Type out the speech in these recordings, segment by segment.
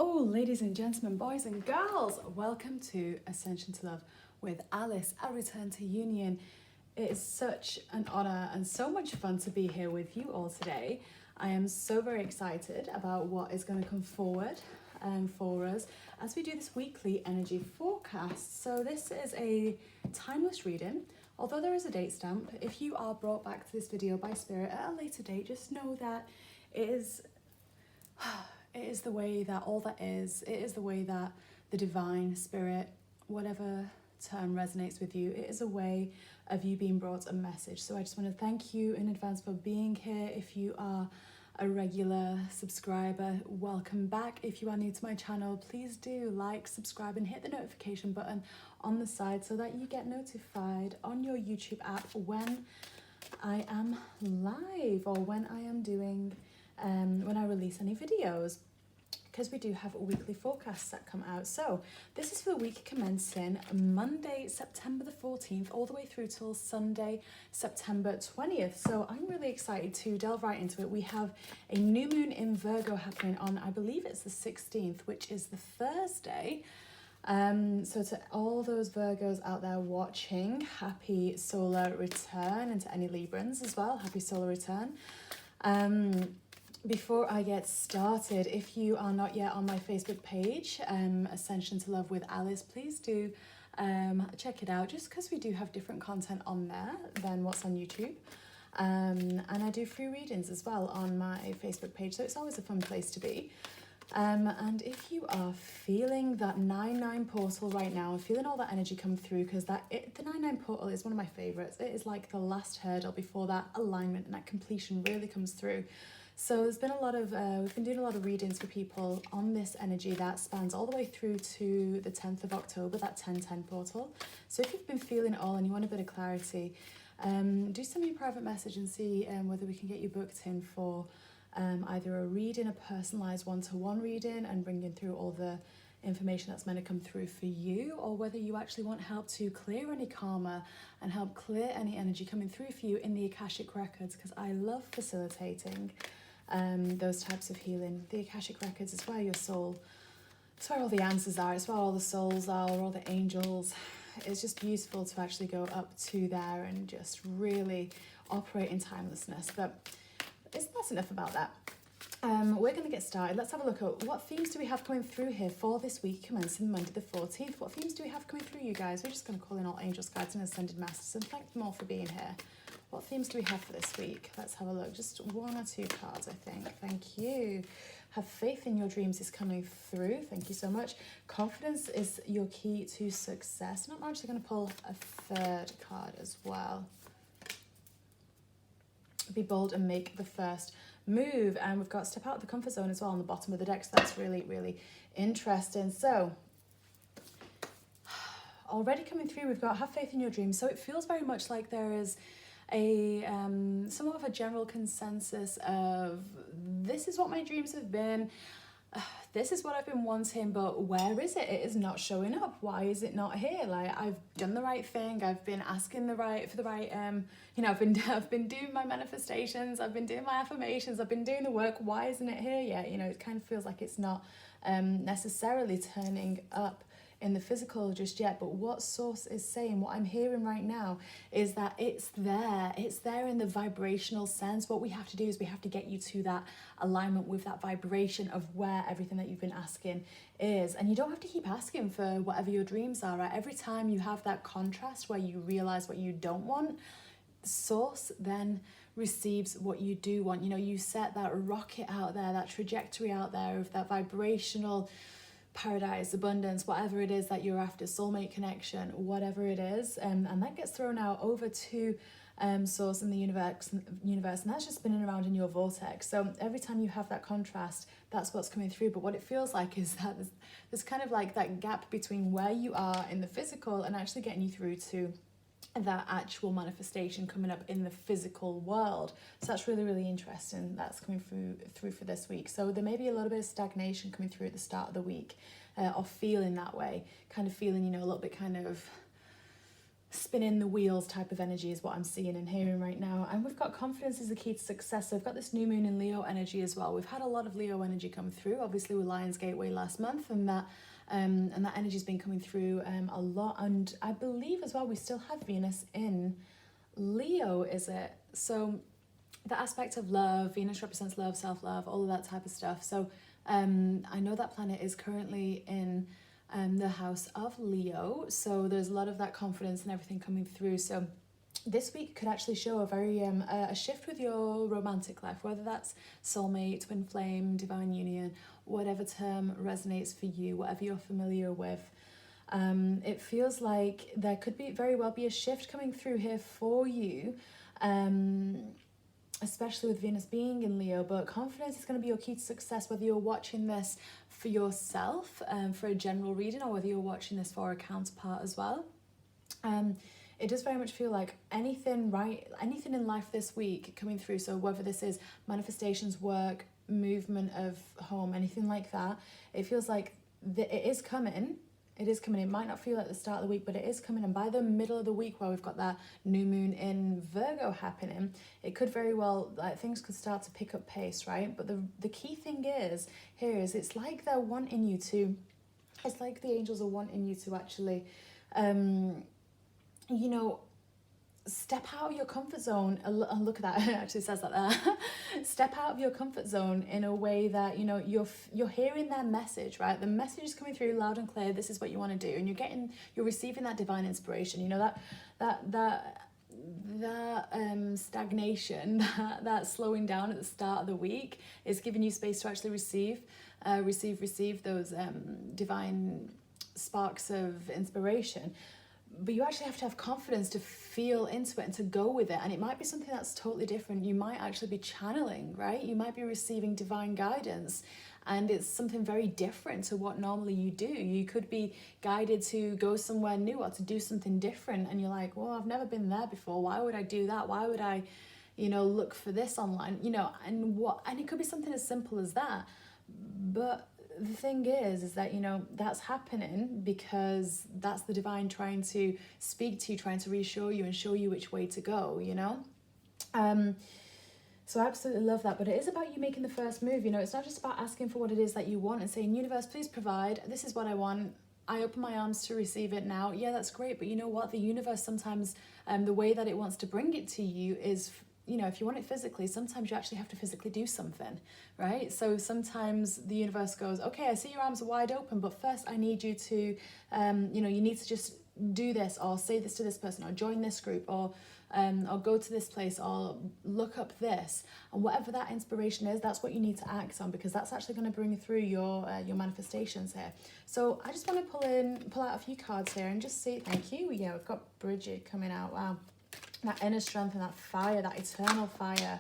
Hello, ladies and gentlemen, boys and girls. Welcome to Ascension to Love with Alice, a return to union. It is such an honor and so much fun to be here with you all today. I am so very excited about what is going to come forward for us as we do this weekly energy forecast. So this is a timeless reading, although there is a date stamp. If you are brought back to this video by spirit at a later date, just know that it is the way that all that is. It is the way that the divine spirit, whatever term resonates with you, it is a way of you being brought a message. So I just want to thank you in advance for being here. If you are a regular subscriber, welcome back. If you are new to my channel, please do like, subscribe and hit the notification button on the side so that you get notified on your YouTube app when I am live or when I am doing when I release any videos, because we do have weekly forecasts that come out. So this is for the week commencing Monday, September the 14th, all the way through till Sunday, September 20th. So I'm really excited to delve right into it. We have a new moon in Virgo happening on, I believe it's the 16th, which is the Thursday. So to all those Virgos out there watching, happy solar return, and to any Librans as well, happy solar return. Before I get started, if you are not yet on my Facebook page, Ascension to Love with Alice, please do check it out, just because we do have different content on there than what's on YouTube. And I do free readings as well on my Facebook page, so it's always a fun place to be. And if you are feeling that 9-9 portal right now, feeling all that energy come through, because the 9-9 portal is one of my favorites. It is like the last hurdle before that alignment and that completion really comes through. So there's been a lot of, we've been doing a lot of readings for people on this energy that spans all the way through to the 10th of October, that 10-10 portal. So if you've been feeling it all and you want a bit of clarity, do send me a private message and see whether we can get you booked in for either a reading, a personalised one-to-one reading and bringing through all the information that's meant to come through for you, or whether you actually want help to clear any karma and help clear any energy coming through for you in the Akashic Records, because I love facilitating those types of healing. The Akashic Records is where your soul, it's where all the answers are, it's where all the souls are, or all the angels. It's just beautiful to actually go up to there and just really operate in timelessness. But that's enough about that. We're going to get started. Let's have a look at what themes do we have coming through here for this week commencing Monday the 14th. What themes do we have coming through, you guys? We're just going to call in all angels, guides and ascended masters and thank them all for being here. What themes do we have for this week? Let's have a look. Just one or two cards, I think. Thank you. Have faith in your dreams is coming through. Thank you so much. Confidence is your key to success. And I'm actually going to pull a third card as well. Be bold and make the first move. And we've got step out of the comfort zone as well on the bottom of the deck. So that's really, really interesting. So already coming through, we've got have faith in your dreams. So it feels very much like there is a somewhat of a general consensus of this is what my dreams have been, this is what I've been wanting, but where is it? It is not showing up. Why is it not here? Like, I've done the right thing, I've been asking for the right you know, I've been doing my manifestations, I've been doing my affirmations, I've been doing the work. Why isn't it here yet? You know, it kind of feels like it's not necessarily turning up in the physical just yet, but what source is saying, what I'm hearing right now is that it's there in the vibrational sense. What we have to do is we have to get you to that alignment with that vibration of where everything that you've been asking is. And you don't have to keep asking for whatever your dreams are, right? Every time you have that contrast where you realize what you don't want, source then receives what you do want. You know, you set that rocket out there, that trajectory out there of that vibrational paradise, abundance, whatever it is that you're after, soulmate connection, whatever it is, and that gets thrown out over to source in the universe, and that's just spinning around in your vortex. So every time you have that contrast, that's what's coming through. But what it feels like is that there's kind of like that gap between where you are in the physical and actually getting you through to that actual manifestation coming up in the physical world. So that's really, really interesting. That's coming through for this week. So there may be a little bit of stagnation coming through at the start of the week, or feeling that way, kind of feeling, you know, a little bit kind of spinning the wheels type of energy is what I'm seeing and hearing right now. And we've got confidence is the key to success. So we've got this new moon in Leo energy as well. We've had a lot of Leo energy come through, obviously with Lion's Gateway last month, and that energy's been coming through a lot. And I believe as well we still have Venus in Leo, is it? So the aspect of love, Venus represents love, self-love, all of that type of stuff. So I know that planet is currently in the house of Leo, so there's a lot of that confidence and everything coming through. So this week could actually show a very a shift with your romantic life, whether that's soulmate, twin flame, divine union, whatever term resonates for you, whatever you're familiar with. It feels like there could be very well be a shift coming through here for you, especially with Venus being in Leo. But confidence is going to be your key to success, whether you're watching this for yourself, for a general reading, or whether you're watching this for a counterpart as well. It does very much feel like anything in life this week coming through. So whether this is manifestations, work, movement of home, anything like that, it feels like it is coming. It is coming. It might not feel like the start of the week, but it is coming. And by the middle of the week, where we've got that new moon in Virgo happening, it could very well, like, things could start to pick up pace, right? But the key thing is, it's like they're wanting you to, it's like the angels are wanting you to actually, you know, step out of your comfort zone. Look at that, it actually says that there. Step out of your comfort zone in a way that, you know, you're hearing their message, right? The message is coming through loud and clear. This is what you want to do, and you're receiving that divine inspiration. You know, that stagnation, that slowing down at the start of the week is giving you space to actually receive those divine sparks of inspiration. But you actually have to have confidence to feel into it and to go with it. And it might be something that's totally different. You might actually be channeling, right? You might be receiving divine guidance, and it's something very different to what normally you do. You could be guided to go somewhere new or to do something different. And you're like, well, I've never been there before. Why would I do that? Why would I, you know, look for this online? You know, and it could be something as simple as that. But the thing is that, you know, that's happening because that's the divine trying to speak to you, trying to reassure you and show you which way to go, you know. So I absolutely love that. But it is about you making the first move. You know, it's not just about asking for what it is that you want and saying, universe, please provide, this is what I want, I open my arms to receive it now. Yeah, that's great. But you know what, the universe sometimes, the way that it wants to bring it to you is, you know, if you want it physically, sometimes you actually have to physically do something, right? So sometimes the universe goes, okay, I see your arms are wide open, but first I need you to, you know, you need to just do this, or say this to this person, or join this group, or go to this place, or look up this. And whatever that inspiration is, that's what you need to act on, because that's actually going to bring through your manifestations here. So I just want to pull out a few cards here and just see. Thank you. Yeah, we've got Bridget coming out. Wow. That inner strength and that fire, that eternal fire.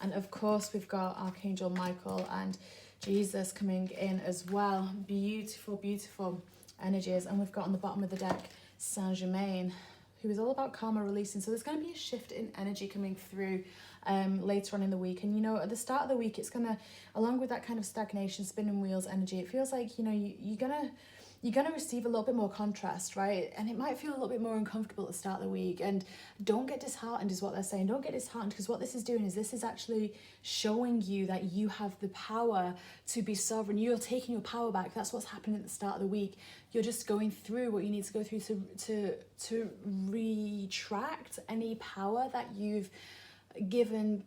And of course we've got Archangel Michael and Jesus coming in as well. Beautiful, beautiful energies. And we've got on the bottom of the deck Saint Germain, who is all about karma releasing. So there's going to be a shift in energy coming through later on in the week. And, you know, at the start of the week, it's going to, along with that kind of stagnation, spinning wheels energy, it feels like, you know, you're going to receive a little bit more contrast, right? And it might feel a little bit more uncomfortable at the start of the week. And don't get disheartened is what they're saying. Don't get disheartened, because what this is doing is this is actually showing you that you have the power to be sovereign. You're taking your power back. That's what's happening at the start of the week. You're just going through what you need to go through to retract any power that you've given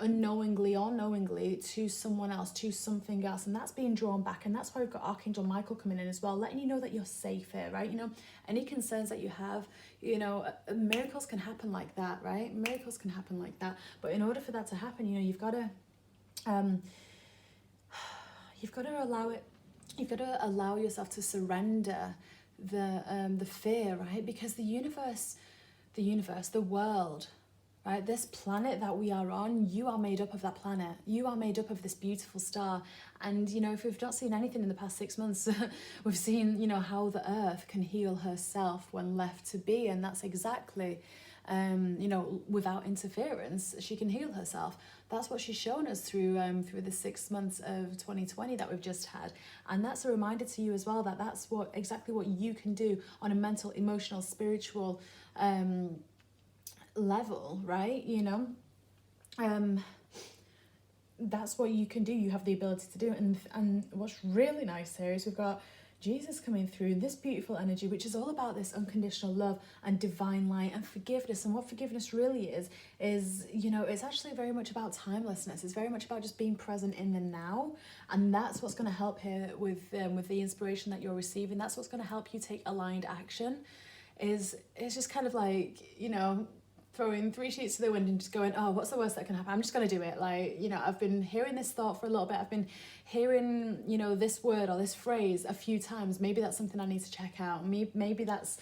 unknowingly or knowingly to someone else, to something else, and that's being drawn back. And that's why we've got Archangel Michael coming in as well, letting you know that you're safe here, right? You know, any concerns that you have, you know, miracles can happen like that, right? Miracles can happen like that. But in order for that to happen, you know, you've got to allow it. You've got to allow yourself to surrender the fear, right? Because the universe, the world, right, this planet that we are on, you are made up of that planet. You are made up of this beautiful star. And, you know, if we've not seen anything in the past 6 months, we've seen, you know, how the earth can heal herself when left to be. And that's exactly you know, without interference, she can heal herself. That's what she's shown us through the 6 months of 2020 that we've just had. And that's a reminder to you as well that that's exactly what you can do on a mental, emotional, spiritual level, right? You know, that's what you can do. You have the ability to do it. And what's really nice here is we've got Jesus coming through, this beautiful energy, which is all about this unconditional love and divine light and forgiveness. And what forgiveness really is, you know, it's actually very much about timelessness. It's very much about just being present in the now. And that's what's going to help here with the inspiration that you're receiving. That's what's going to help you take aligned action. It's just kind of like, you know, throwing 3 sheets to the wind and just going, oh, what's the worst that can happen? I'm just going to do it. Like, you know, I've been hearing this thought for a little bit. I've been hearing, you know, this word or this phrase a few times. Maybe that's something I need to check out. Maybe that's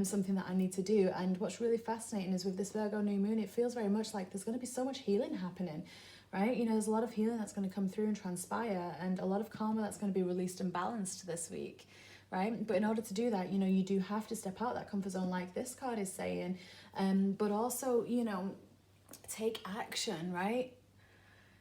something that I need to do. And what's really fascinating is with this Virgo new moon, it feels very much like there's going to be so much healing happening, right? You know, there's a lot of healing that's going to come through and transpire, and a lot of karma that's going to be released and balanced this week, right? But in order to do that, you know, you do have to step out that comfort zone, like this card is saying, but also, you know, take action, right?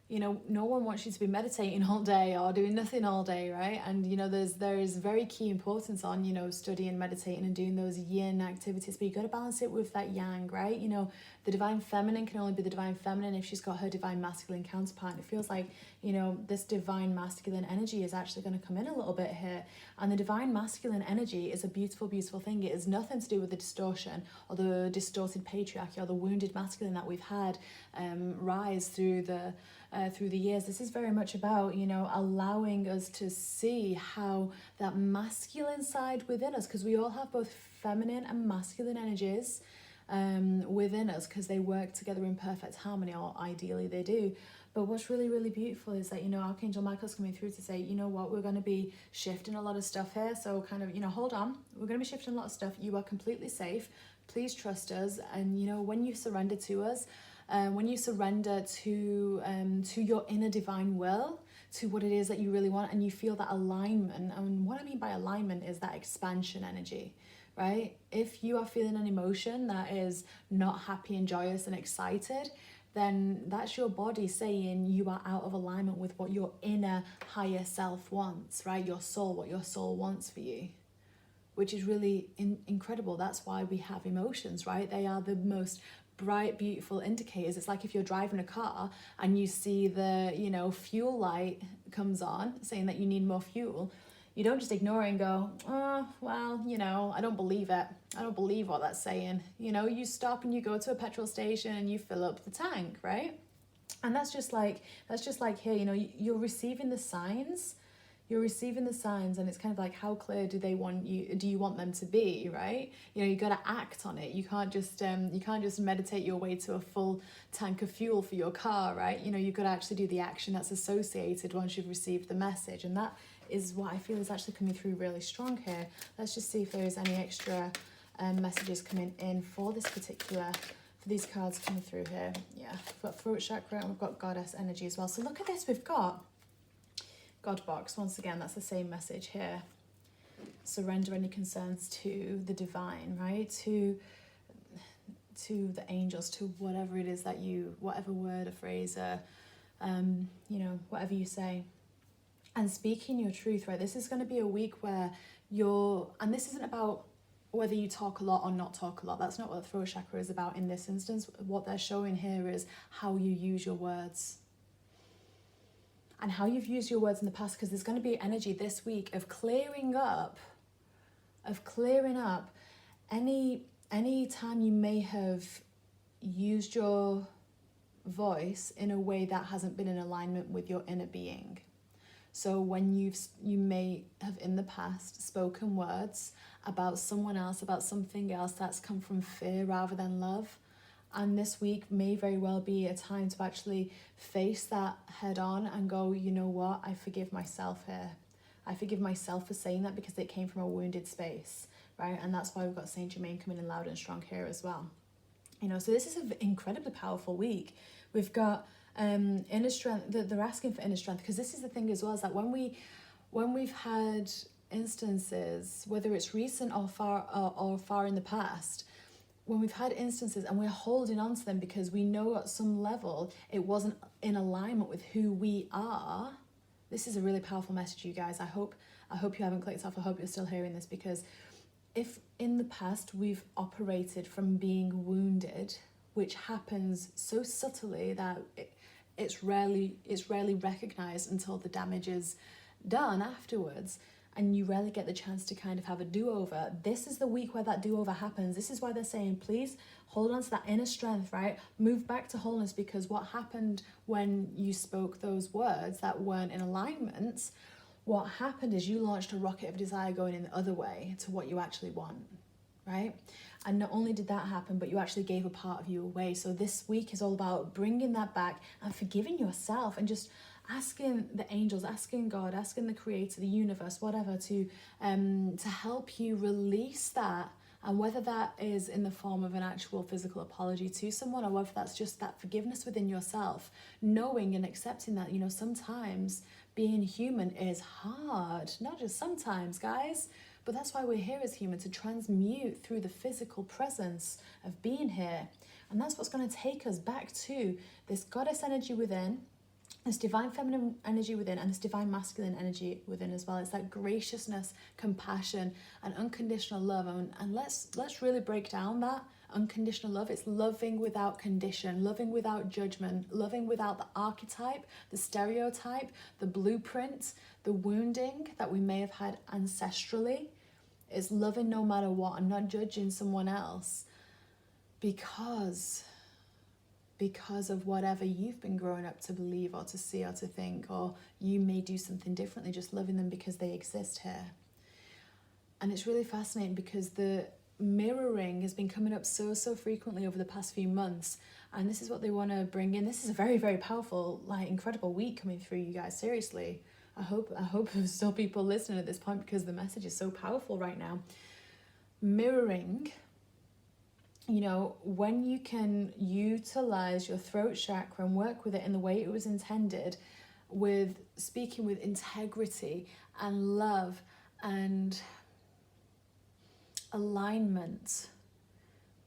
You know, no one wants you to be meditating all day or doing nothing all day, right? And, you know, there is very key importance on, you know, studying, meditating and doing those yin activities, but you got to balance it with that yang, right? You know, the divine feminine can only be the divine feminine if she's got her divine masculine counterpart. And it feels like, you know, this divine masculine energy is actually going to come in a little bit here. And the divine masculine energy is a beautiful, beautiful thing. It has nothing to do with the distortion or the distorted patriarchy or the wounded masculine that we've had rise through the years. This is very much about, you know, allowing us to see how that masculine side within us, because we all have both feminine and masculine energies within us, because they work together in perfect harmony, or ideally they do. But what's really, really beautiful is that, you know, Archangel Michael's coming through to say, you know what, we're going to be shifting a lot of stuff here. So kind of, you know, hold on, we're going to be shifting a lot of stuff. You are completely safe. Please trust us. And, you know, when you surrender to us, when you surrender to your inner divine will, to what it is that you really want, and you feel that alignment. And what I mean by alignment is that expansion energy, right? If you are feeling an emotion that is not happy and joyous and excited, then that's your body saying you are out of alignment with what your inner higher self wants, right? Your soul, what your soul wants for you, which is really incredible. That's why we have emotions, right? They are the most bright, beautiful indicators. It's like if you're driving a car and you see the, you know, fuel light comes on saying that you need more fuel. You don't just ignore it and go, oh, well, you know, I don't believe it. I don't believe what that's saying. You know, you stop and you go to a petrol station and you fill up the tank, right? And that's just like here, you know, you're receiving the signs. You're receiving the signs, and it's kind of like, how clear do you want them to be, right? You know, you got to act on it. You can't just meditate your way to a full tank of fuel for your car, right? You know, you've got to actually do the action that's associated once you've received the message. And that is what I feel is actually coming through really strong here. Let's just see if there is any extra messages coming in for this particular, for these cards coming through here. Yeah, we've got throat chakra and we've got goddess energy as well. So look at this, we've got God box. Once again, that's the same message here. Surrender any concerns to the divine, right? To the angels, to whatever it is that you, whatever word or phrase, you know, whatever you say. And speaking your truth, right? This is going to be a week where and this isn't about whether you talk a lot or not talk a lot. That's not what the throat chakra is about in this instance. What they're showing here is how you use your words. And how you've used your words in the past, because there's going to be energy this week of clearing up any time you may have used your voice in a way that hasn't been in alignment with your inner being. So when you may have in the past spoken words about someone else, about something else that's come from fear rather than love. And this week may very well be a time to actually face that head on and go, you know what, I forgive myself here. I forgive myself for saying that because it came from a wounded space, right? And that's why we've got Saint Germain coming in loud and strong here as well. You know, so this is an incredibly powerful week. We've got inner strength, they're asking for inner strength, because this is the thing as well, is that when we've had instances, whether it's recent or far in the past, when we've had instances and we're holding on to them because we know at some level it wasn't in alignment with who we are, this is a really powerful message, you guys. I hope you haven't clicked off. I hope you're still hearing this, because if in the past we've operated from being wounded, which happens so subtly that it's rarely recognized until the damage is done afterwards, and you rarely get the chance to kind of have a do-over. This is the week where that do-over happens. This is why they're saying, please hold on to that inner strength, right? Move back to wholeness, because what happened when you spoke those words that weren't in alignment, what happened is you launched a rocket of desire going in the other way to what you actually want, right? And not only did that happen, but you actually gave a part of you away. So this week is all about bringing that back and forgiving yourself, and just asking the angels, asking God, asking the creator, the universe, whatever, to help you release that. And whether that is in the form of an actual physical apology to someone, or whether that's just that forgiveness within yourself, knowing and accepting that, you know, sometimes being human is hard. Not just sometimes, guys, but that's why we're here as human, to transmute through the physical presence of being here. And that's what's going to take us back to this goddess energy within, this divine feminine energy within, and this divine masculine energy within as well. It's that graciousness, compassion, and unconditional love. And let's really break down that unconditional love. It's loving without condition, loving without judgment, loving without the archetype, the stereotype, the blueprint, the wounding that we may have had ancestrally. It's loving no matter what, and not judging someone else because of whatever you've been growing up to believe or to see or to think, or you may do something differently, just loving them because they exist here. And it's really fascinating because the mirroring has been coming up so frequently over the past few months, and this is what they want to bring in. This is a very, very powerful, like, incredible week coming through, you guys. Seriously, I hope there's still people listening at this point, because the message is so powerful right now. Mirroring, you know, when you can utilize your throat chakra and work with it in the way it was intended, with speaking with integrity and love and alignment,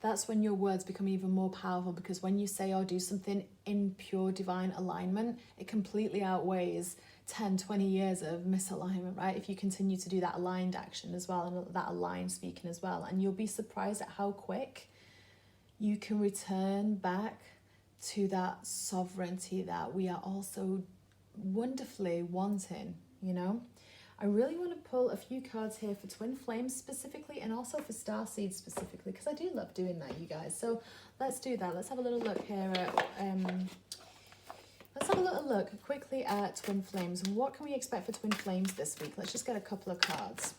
that's when your words become even more powerful. Because when you say or do something in pure divine alignment, it completely outweighs 10, 20 years of misalignment, right? If you continue to do that aligned action as well, and that aligned speaking as well, and you'll be surprised at how quick you can return back to that sovereignty that we are also wonderfully wanting, you know? I really want to pull a few cards here for Twin Flames specifically, and also for Starseeds specifically, because I do love doing that, you guys. So let's do that. Let's have a little look here at let's have a little look quickly at Twin Flames. What can we expect for Twin Flames this week? Let's just get a couple of cards.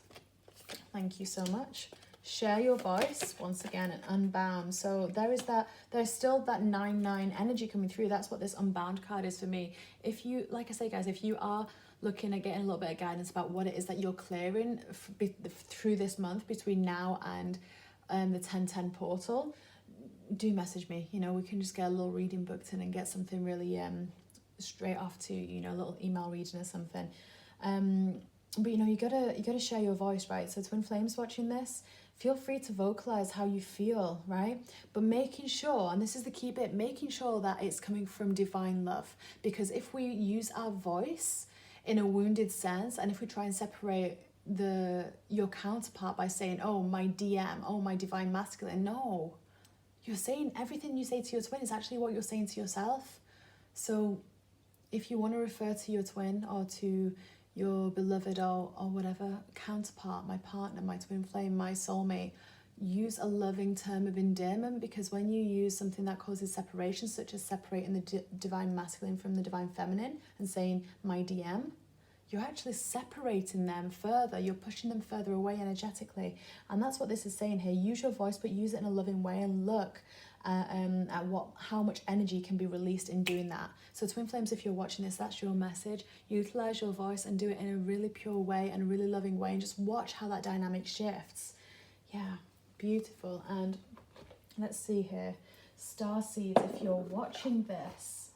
Thank you so much. Share your voice once again, and unbound. So there's still that 9-9 energy coming through. That's what this unbound card is for me. If you, like I say, guys, if you are looking at getting a little bit of guidance about what it is that you're clearing through this month between now and the 10/10 portal, do message me. You know, we can just get a little reading booked in and get something really straight off to, you know, a little email reading or something. But you know, you gotta share your voice, right? So Twin Flames watching this, feel free to vocalize how you feel, right? But making sure, and this is the key bit, making sure that it's coming from divine love. Because if we use our voice in a wounded sense, and if we try and separate your counterpart by saying, oh, my DM, oh, my divine masculine, no. You're saying everything you say to your twin is actually what you're saying to yourself. So if you want to refer to your twin or to your beloved or whatever counterpart, my partner, my twin flame, my soulmate, use a loving term of endearment, because when you use something that causes separation, such as separating the divine masculine from the divine feminine and saying my DM, you're actually separating them further. You're pushing them further away energetically. And that's what this is saying here. Use your voice, but use it in a loving way, and look at how much energy can be released in doing that. So Twin Flames, if you're watching this, that's your message. Utilize your voice and do it in a really pure way and a really loving way, and just watch how that dynamic shifts. Yeah, beautiful. And let's see here. Starseeds, if you're watching this.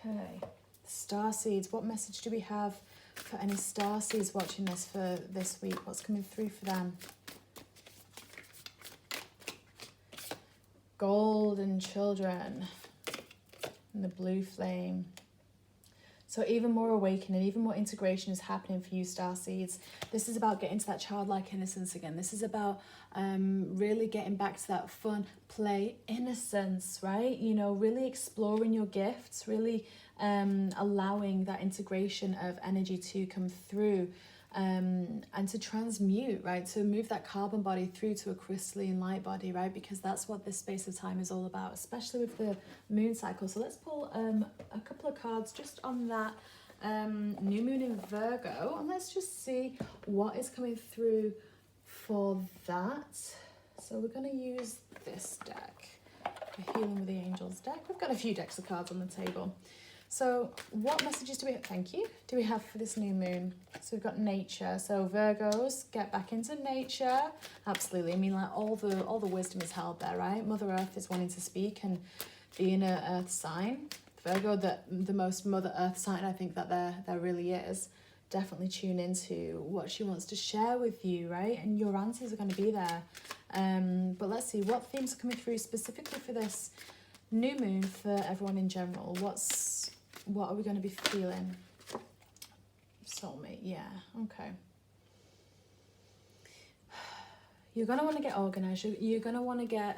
Okay. Starseeds, what message do we have for any Starseeds watching this for this week? What's coming through for them? golden children, and the blue flame. So even more awakening, even more integration is happening for you, starseeds. This is about getting to that childlike innocence again. This is about really getting back to that fun, play, innocence, right? You know, really exploring your gifts, really allowing that integration of energy to come through and to transmute, right? To move that carbon body through to a crystalline light body, right? Because that's what this space of time is all about, especially with the moon cycle. So let's pull a couple of cards just on that new moon in Virgo, and let's just see what is coming through for that. So we're going to use this deck, the Healing with the Angels deck. We've got a few decks of cards on the table. So what messages do we have for this new moon? So we've got nature. So Virgos, get back into nature. Absolutely. I mean, like all the wisdom is held there, right? Mother Earth is wanting to speak, and being an earth sign, Virgo, the most Mother Earth sign I think that there really is. Definitely tune into what she wants to share with you, right? And your answers are going to be there. But let's see what themes are coming through specifically for this new moon for everyone in general. What are we going to be feeling? Soulmate, yeah, okay. You're going to want to get organized. You're going to want to get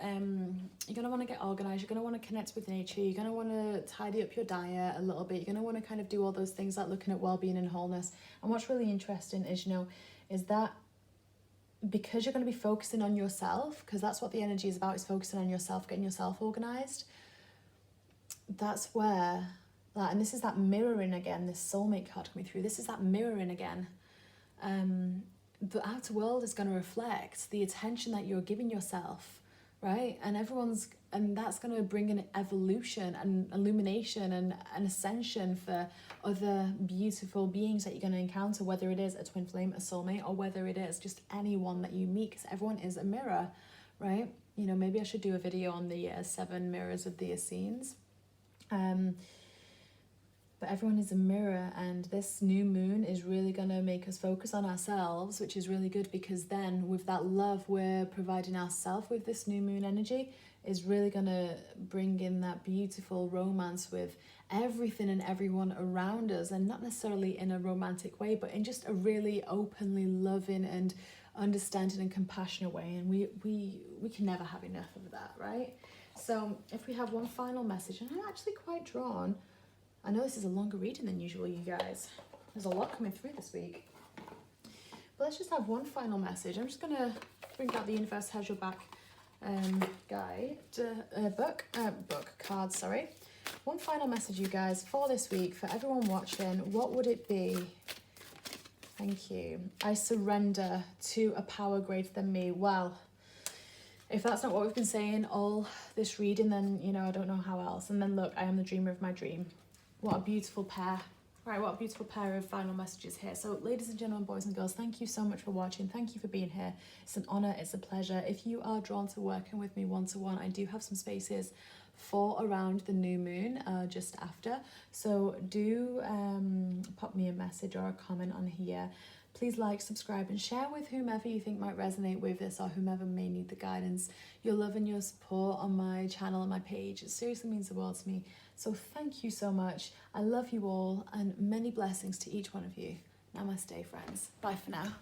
organized. You're going to want to connect with nature. You're going to want to tidy up your diet a little bit. You're going to want to kind of do all those things like looking at well-being and wholeness. And what's really interesting is, you know, is that because you're going to be focusing on yourself, because that's what the energy is about, is focusing on yourself, getting yourself organized. That's where, and this is that mirroring again, this soulmate card coming through. This is that mirroring again. The outer world is going to reflect the attention that you're giving yourself, right? And that's going to bring an evolution and illumination and an ascension for other beautiful beings that you're going to encounter, whether it is a twin flame, a soulmate, or whether it is just anyone that you meet, because everyone is a mirror, right? You know, maybe I should do a video on the 7 mirrors of the Essenes. But everyone is a mirror, and this new moon is really going to make us focus on ourselves, which is really good, because then with that love we're providing ourselves with this new moon energy is really going to bring in that beautiful romance with everything and everyone around us, and not necessarily in a romantic way, but in just a really openly loving and understanding and compassionate way. And we can never have enough of that, right? So if we have one final message, and I'm actually quite drawn, I know this is a longer reading than usual, you guys. There's a lot coming through this week. But let's just have one final message. I'm just going to bring out the Universe Has Your Back guide, card, sorry. One final message, you guys, for this week, for everyone watching. What would it be? Thank you. I surrender to a power greater than me. Well, if that's not what we've been saying all this reading, then, you know, I don't know how else. And then look, I am the dreamer of my dream. What a beautiful pair. Right, what a beautiful pair of final messages here. So ladies and gentlemen, boys and girls, thank you so much for watching. Thank you for being here. It's an honor, it's a pleasure. If you are drawn to working with me one-to-one, I do have some spaces for around the new moon, just after. So do pop me a message or a comment on here. Please like, subscribe, and share with whomever you think might resonate with this, or whomever may need the guidance. Your love and your support on my channel and my page, it seriously means the world to me. So thank you so much. I love you all, and many blessings to each one of you. Namaste, friends. Bye for now.